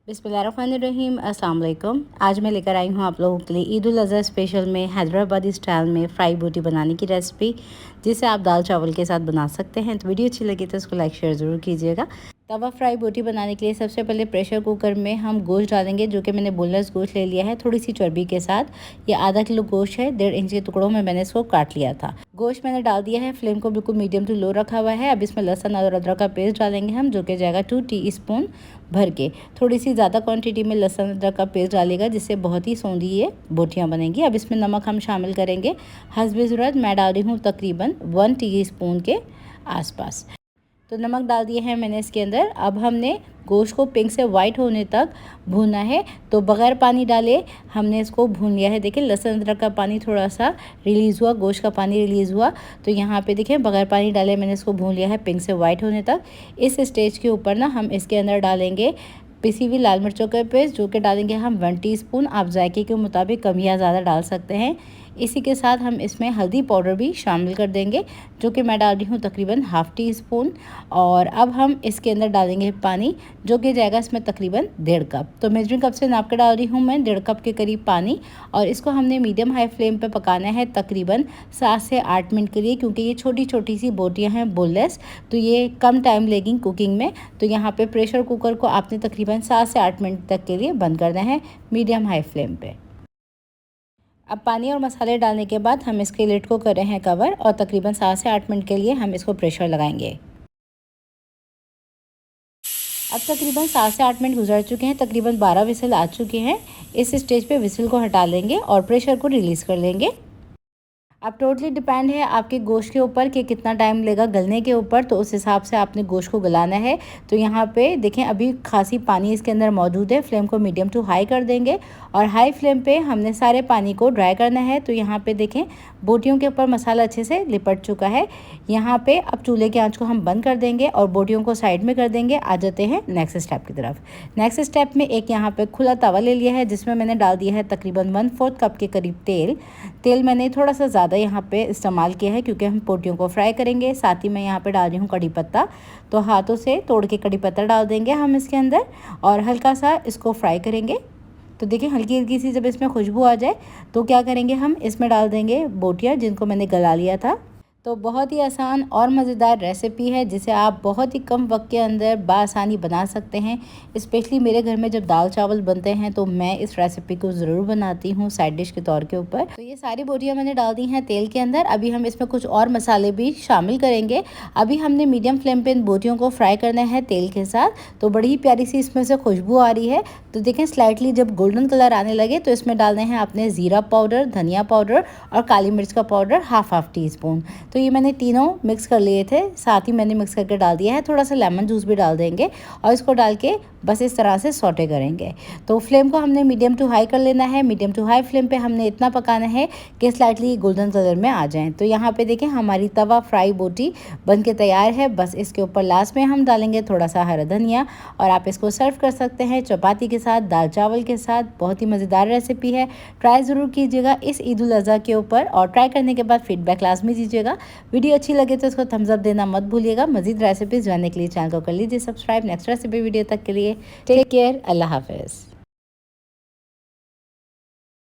बिस्मिल्लाहिर्रहमानिर्रहीम, अस्सलाम वालेकुम। आज मैं लेकर आई हूँ आप लोगों के लिए ईद उल अज़हा स्पेशल में हैदराबादी स्टाइल में फ्राई बोटी बनाने की रेसिपी, जिसे आप दाल चावल के साथ बना सकते हैं। तो वीडियो अच्छी लगी तो इसको लाइक शेयर ज़रूर कीजिएगा। तवा फ्राई बोटी बनाने के लिए सबसे पहले प्रेशर कुकर में हम गोश्त डालेंगे, जो कि मैंने बोनलेस गोश्त ले लिया है थोड़ी सी चर्बी के साथ। ये आधा किलो गोश्त है, 1.5 इंच के टुकड़ों में मैंने इसको काट लिया था। गोश्त मैंने डाल दिया है, फ्लेम को बिल्कुल मीडियम टू लो रखा हुआ है। अब इसमें लहसुन और अदरक का पेस्ट डालेंगे हम, जो कि जाएगा 2 टीस्पून भर के। थोड़ी सी ज़्यादा क्वांटिटी में लहसुन अदरक का पेस्ट डालेगा, जिससे बहुत ही सौंधी ये बोटियाँ बनेंगी। अब इसमें नमक हम शामिल करेंगे हस्बे ज़रूरत। मैं डाल रही हूँ तकरीबन 1 टीस्पून के आसपास। तो नमक डाल दिए हैं मैंने इसके अंदर। अब हमने गोश्त को पिंक से वाइट होने तक भूनना है, तो बग़ैर पानी डाले हमने इसको भून लिया है। देखिए लहसुन अदरक का पानी थोड़ा सा रिलीज़ हुआ, गोश्त का पानी रिलीज़ हुआ। तो यहाँ पे देखिए बग़ैर पानी डाले मैंने इसको भून लिया है पिंक से वाइट होने तक। इस स्टेज के ऊपर ना हम इसके अंदर डालेंगे पिसी हुई लाल मिर्चों का पेस्ट, जो कि डालेंगे हम 1 टीस्पून। आप जायके के मुताबिक कम या ज़्यादा डाल सकते हैं। इसी के साथ हम इसमें हल्दी पाउडर भी शामिल कर देंगे, जो कि मैं डाल रही हूँ तकरीबन 1/2 टीस्पून। और अब हम इसके अंदर डालेंगे पानी, जो कि जाएगा इसमें तकरीबन 1.5 कप। तो मेजरिंग कप से नाप कर डाल रही हूँ मैं 1.5 कप के करीब पानी। और इसको हमने मीडियम हाई फ्लेम पे पकाना है तकरीबन 7 से 8 मिनट के लिए, क्योंकि ये छोटी छोटी सी बोटियाँ हैं बोनलेस, तो ये कम टाइम लेगी कुकिंग में। तो यहाँ पे प्रेशर कुकर को आपने तकरीबन 7 से 8 मिनट तक के लिए बंद करना है मीडियम हाई फ्लेम पे। अब पानी और मसाले डालने के बाद हम इसके लिड को कर रहे हैं कवर, और तकरीबन 7 से 8 मिनट के लिए हम इसको प्रेशर लगाएंगे। अब तकरीबन 7 से 8 मिनट गुजर चुके हैं, तकरीबन 12 विसल आ चुके हैं। इस स्टेज पे विसल को हटा लेंगे और प्रेशर को रिलीज़ कर लेंगे। अब टोटली डिपेंड है आपके गोश्त के ऊपर कि कितना टाइम लेगा गलने के ऊपर, तो उस हिसाब से आपने गोश्त को गलाना है। तो यहाँ पे देखें अभी खासी पानी इसके अंदर मौजूद है। फ्लेम को मीडियम टू हाई कर देंगे, और हाई फ्लेम पे हमने सारे पानी को ड्राई करना है। तो यहाँ पे देखें बोटियों के ऊपर मसाला अच्छे से लिपट चुका है। यहाँ पे अब चूल्हे की आंच को हम बंद कर देंगे और बोटियों को साइड में कर देंगे। आ जाते हैं नेक्स्ट स्टेप की तरफ। नेक्स्ट स्टेप में एक यहाँ पे खुला तवा ले लिया है, जिसमें मैंने डाल दिया है तकरीबन 1/4 कप के करीब तेल मैंने थोड़ा सा ज़्यादा यहाँ पे इस्तेमाल किया है, क्योंकि हम बोटियों को फ्राई करेंगे। साथ ही मैं यहाँ पे डाल रही हूँ कड़ी पत्ता। तो हाथों से तोड़ के कड़ी पत्ता डाल देंगे हम इसके अंदर, और हल्का सा इसको फ्राई करेंगे। तो देखिए हल्की हल्की सी जब इसमें खुशबू आ जाए, तो क्या करेंगे हम इसमें डाल देंगे बोटियाँ, जिनको मैंने गला लिया था। तो बहुत ही आसान और मज़ेदार रेसिपी है, जिसे आप बहुत ही कम वक्त के अंदर बआसानी बना सकते हैं। स्पेशली मेरे घर में जब दाल चावल बनते हैं, तो मैं इस रेसिपी को ज़रूर बनाती हूँ साइड डिश के तौर के ऊपर। तो ये सारी बोटियाँ मैंने डाल दी हैं तेल के अंदर। अभी हम इसमें कुछ और मसाले भी शामिल करेंगे। अभी हमने मीडियम फ्लेम पे इन बोटियों को फ्राई करना है तेल के साथ। तो बड़ी ही प्यारी सी इसमें से खुशबू आ रही है। तो देखें स्लाइटली जब गोल्डन कलर आने लगे, तो इसमें डालने हैं आपने ज़ीरा पाउडर, धनिया पाउडर और काली मिर्च का पाउडर 1/2 टीस्पून। तो ये मैंने तीनों मिक्स कर लिए थे, साथ ही मैंने मिक्स करके डाल दिया है। थोड़ा सा लेमन जूस भी डाल देंगे, और इसको डाल के बस इस तरह से सौटे करेंगे। तो फ्लेम को हमने मीडियम टू हाई कर लेना है। मीडियम टू हाई फ्लेम पे हमने इतना पकाना है कि स्लाइटली गोल्डन कलर में आ जाएं। तो यहाँ पे देखें हमारी तवा फ्राई बोटी बन के तैयार है। बस इसके ऊपर लास्ट में हम डालेंगे थोड़ा सा हरा धनिया, और आप इसको सर्व कर सकते हैं चपाती के साथ, दाल चावल के साथ। बहुत ही मज़ेदार रेसिपी है, ट्राई ज़रूर कीजिएगा इस ईद उल अज़हा के ऊपर, और ट्राई करने के बाद फीडबैक लाजमी दीजिएगा। वीडियो अच्छी लगे तो इसको थम्स अप देना मत भूलिएगा। मज़ीद रेसिपीज़ जानने के लिए चैनल को कर लीजिए सब्सक्राइब। नेक्स्ट रेसिपी वीडियो तक के लिए टेक केयर, अल्लाह हाफ़िज़।